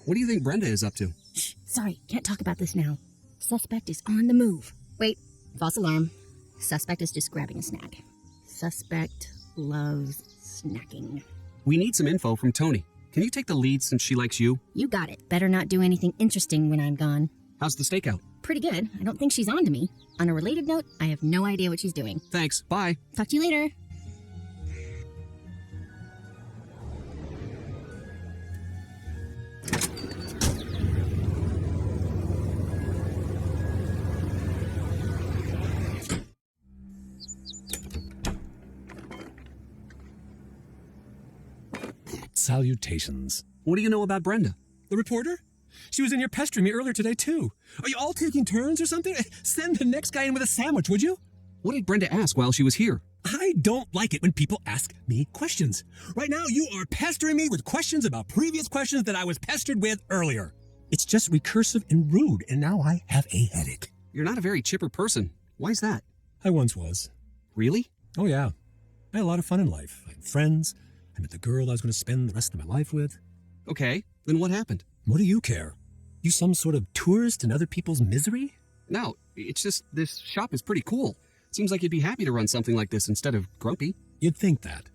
What do you think Brenda is up to? Shh, sorry, can't talk about this now. Suspect is on the move. Wait, false alarm. Suspect is just grabbing a snack. Suspect loves snacking. We need some info from Toni. Can you take the lead since she likes you? You got it. Better not do anything interesting when I'm gone. How's the stakeout? Pretty good. I don't think she's on to me. On a related note, I have no idea what she's doing. Thanks. Bye. Talk to you later. Salutations. What do you know about Brenda? The reporter? She was in here pestering me earlier today, too. Are you all taking turns or something? Send the next guy in with a sandwich, would you? What did Brenda ask while she was here? I don't like it when people ask me questions. Right now, you are pestering me with questions about previous questions that I was pestered with earlier. It's just recursive and rude, and now I have a headache. You're not a very chipper person. Why's that? I once was. Really? Oh, yeah. I had a lot of fun in life. I had friends. I met the girl I was going to spend the rest of my life with. Okay, then what happened? What do you care? You some sort of tourist in other people's misery? No, it's just this shop is pretty cool. Seems like you'd be happy to run something like this instead of grumpy. You'd think that.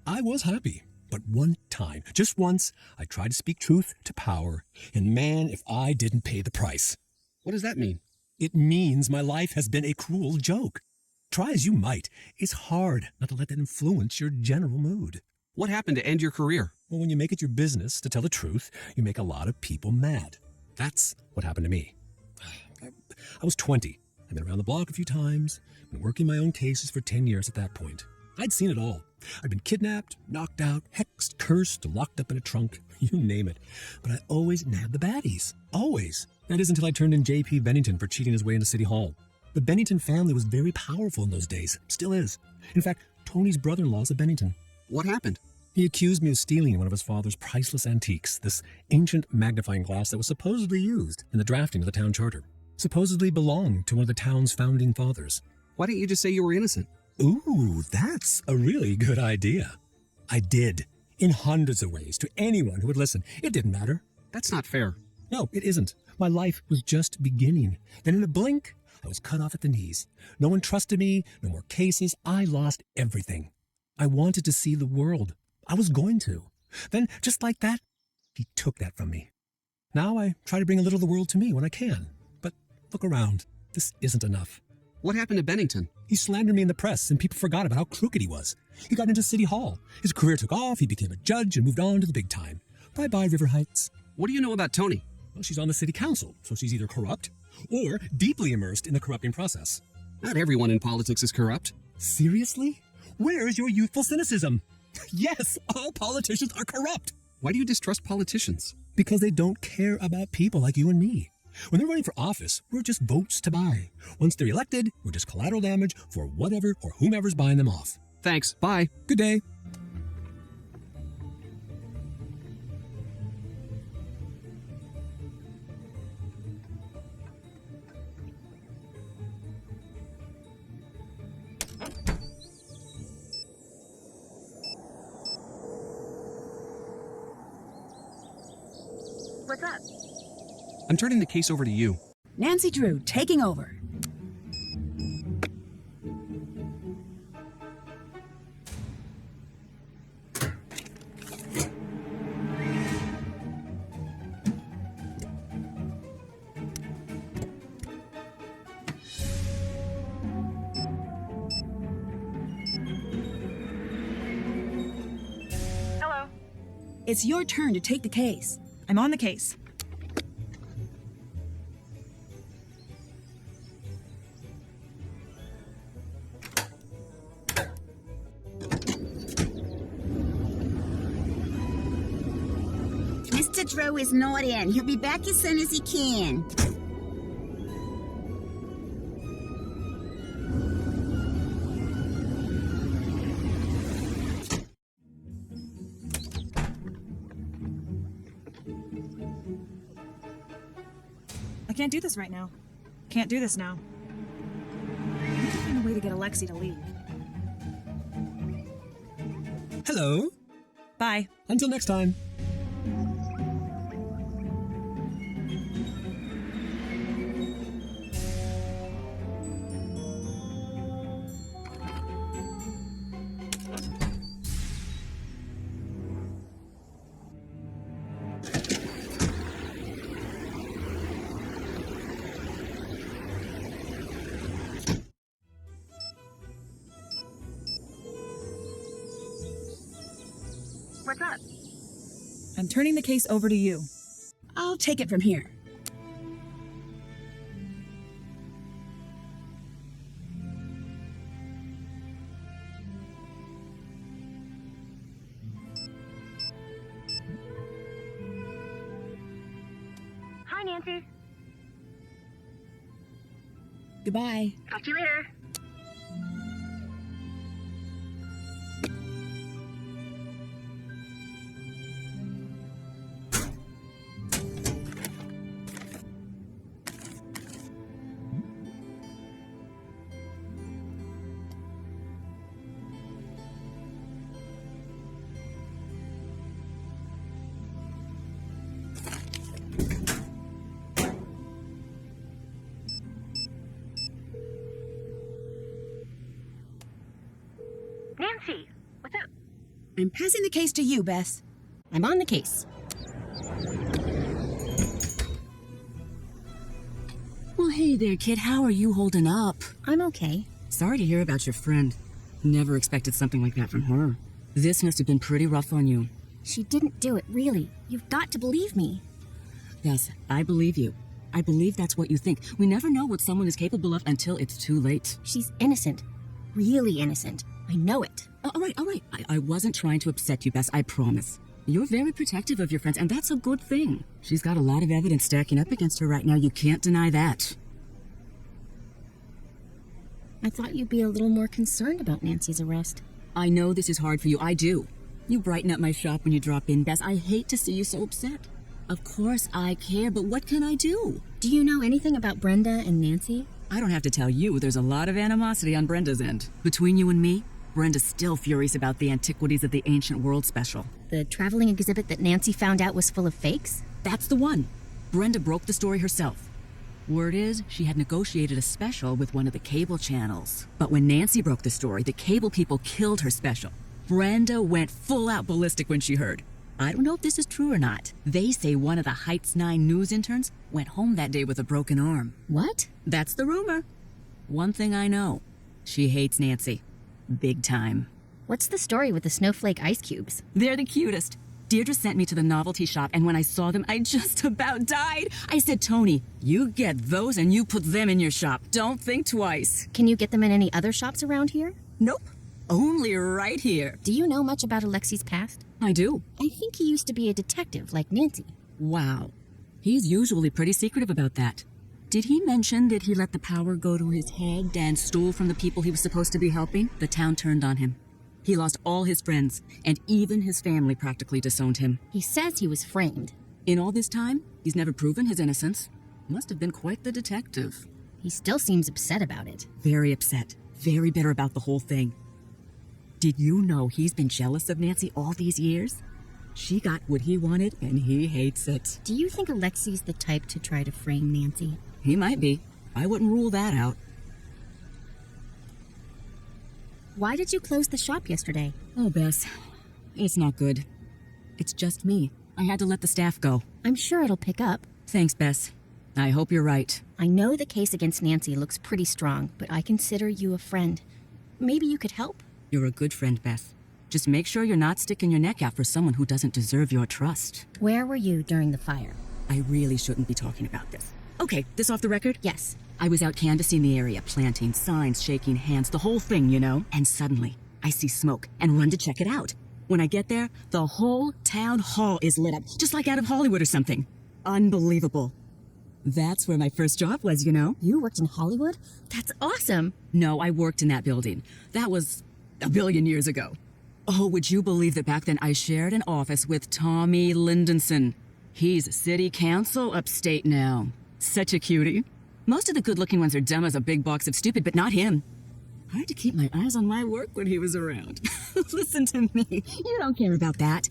I was happy, but one time, just once, I tried to speak truth to power, and man, if I didn't pay the price. What does that mean? It means my life has been a cruel joke. Try as you might, it's hard not to let that influence your general mood. What happened to end your career? Well, when you make it your business to tell the truth, you make a lot of people mad. That's what happened to me. I was 20. I'd been around the block a few times, been working my own cases for 10 years at that point. I'd seen it all. I'd been kidnapped, knocked out, hexed, cursed, locked up in a trunk, you name it. But I always nabbed the baddies. Always. That is until I turned in J.P. Bennington for cheating his way into City Hall. The Bennington family was very powerful in those days. Still is. In fact, Tony's brother-in-law's a Bennington. What happened? He accused me of stealing one of his father's priceless antiques, this ancient magnifying glass that was supposedly used in the drafting of the town charter. Supposedly belonged to one of the town's founding fathers. Why didn't you just say you were innocent? Ooh, that's a really good idea. I did. In hundreds of ways, to anyone who would listen. It didn't matter. That's not fair. No, it isn't. My life was just beginning. Then in a blink, I was cut off at the knees. No one trusted me, no more cases. I lost everything. I wanted to see the world. I was going to. Then, just like that, he took that from me. Now I try to bring a little of the world to me when I can. But look around. This isn't enough. What happened to Bennington? He slandered me in the press, and people forgot about how crooked he was. He got into City Hall. His career took off. He became a judge and moved on to the big time. Bye-bye, River Heights. What do you know about Toni? Well, she's on the city council, so she's either corrupt or deeply immersed in the corrupting process. Not everyone in politics is corrupt. Seriously? Where is your youthful cynicism? Yes, all politicians are corrupt. Why do you distrust politicians? Because they don't care about people like you and me. When they're running for office, we're just votes to buy. Once they're elected, we're just collateral damage for whatever or whomever's buying them off. Thanks. Bye. Good day. What's up? I'm turning the case over to you. Nancy Drew, taking over. Hello. It's your turn to take the case. I'm on the case. Mr. Drew is not in. He'll be back as soon as he can. I can't do this right now. Can't do this now. I need to find a way to get Alexi to leave. Hello. Bye. Until next time. up? I'm turning the case over to you. I'll take it from here. Hi, Nancy. Goodbye. Talk to you later. Nancy, what's up? I'm passing the case to you, Bess. I'm on the case. Well, hey there, kid. How are you holding up? I'm okay. Sorry to hear about your friend. Never expected something like that from her. This must have been pretty rough on you. She didn't do it, really. You've got to believe me. Yes, I believe you. I believe that's what you think. We never know what someone is capable of until it's too late. She's innocent. Really innocent. I know it. All right. I wasn't trying to upset you, Bess, I promise. You're very protective of your friends, and that's a good thing. She's got a lot of evidence stacking up against her right now. You can't deny that. I thought you'd be a little more concerned about Nancy's arrest. I know this is hard for you. I do. You brighten up my shop when you drop in, Bess. I hate to see you so upset. Of course I care, but what can I do? Do you know anything about Brenda and Nancy? I don't have to tell you, there's a lot of animosity on Brenda's end. Between you and me, Brenda's still furious about the Antiquities of the Ancient World special. The traveling exhibit that Nancy found out was full of fakes? That's the one. Brenda broke the story herself. Word is, she had negotiated a special with one of the cable channels. But when Nancy broke the story, the cable people killed her special. Brenda went full out ballistic when she heard. I don't know if this is true or not. They say one of the Heights 9 news interns went home that day with a broken arm. What? That's the rumor. One thing I know, she hates Nancy. Big time. What's the story with the snowflake ice cubes? They're the cutest. Deirdre sent me to the novelty shop, and when I saw them, I just about died. I said, Toni, you get those and you put them in your shop. Don't think twice. Can you get them in any other shops around here? Nope. Only right here. Do you know much about Alexi's past? I do. I think he used to be a detective like Nancy. Wow. He's usually pretty secretive about that. Did he mention that he let the power go to his head and stole from the people he was supposed to be helping? The town turned on him. He lost all his friends, and even his family practically disowned him. He says he was framed. In all this time, he's never proven his innocence. Must have been quite the detective. He still seems upset about it. Very upset. Very bitter about the whole thing. Did you know he's been jealous of Nancy all these years? She got what he wanted, and he hates it. Do you think Alexi's the type to try to frame Nancy? He might be. I wouldn't rule that out. Why did you close the shop yesterday? Oh, Bess. It's not good. It's just me. I had to let the staff go. I'm sure it'll pick up. Thanks, Bess. I hope you're right. I know the case against Nancy looks pretty strong, but I consider you a friend. Maybe you could help? You're a good friend, Beth. Just make sure you're not sticking your neck out for someone who doesn't deserve your trust. Where were you during the fire? I really shouldn't be talking about this. Okay, this off the record? Yes. I was out canvassing the area, planting signs, shaking hands, the whole thing, you know? And suddenly, I see smoke and run to check it out. When I get there, the whole town hall is lit up, just like out of Hollywood or something. Unbelievable. That's where my first job was, you know? You worked in Hollywood? That's awesome. No, I worked in that building. That was a billion years ago. Oh, would you believe that back then I shared an office with Tommy Lindenson? He's city council upstate now. Such a cutie. Most of the good-looking ones are dumb as a big box of stupid, but not him. I had to keep my eyes on my work when he was around. Listen to me. You don't care about that.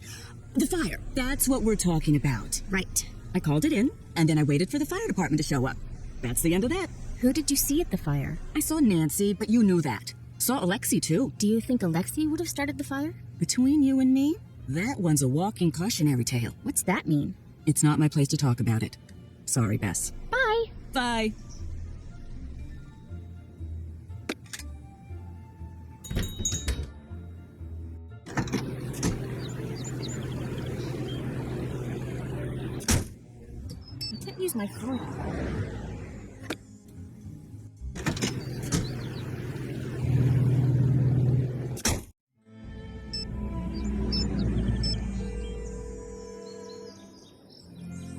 The fire. That's what we're talking about. Right. I called it in, and then I waited for the fire department to show up. That's the end of that. Who did you see at the fire? I saw Nancy, but you knew that. Saw Alexi, too. Do you think Alexi would have started the fire? Between you and me, that one's a walking cautionary tale. What's that mean? It's not my place to talk about it. Sorry, Bess. Bye. Bye. Use my phone.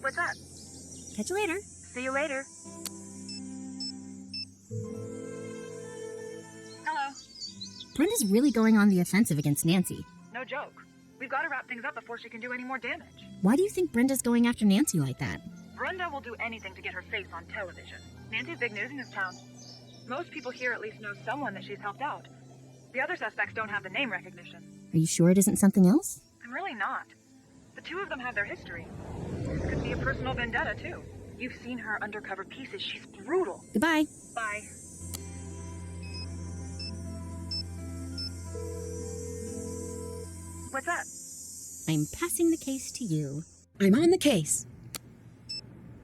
What's up? Catch you later. See you later. Hello. Brenda's really going on the offensive against Nancy. No joke. We've got to wrap things up before she can do any more damage. Why do you think Brenda's going after Nancy like that? Brenda will do anything to get her face on television. Nancy's big news in this town. Most people here at least know someone that she's helped out. The other suspects don't have the name recognition. Are you sure it isn't something else? I'm really not. The two of them have their history. This could be a personal vendetta, too. You've seen her undercover pieces. She's brutal. Goodbye. Bye. What's up? I'm passing the case to you. I'm on the case.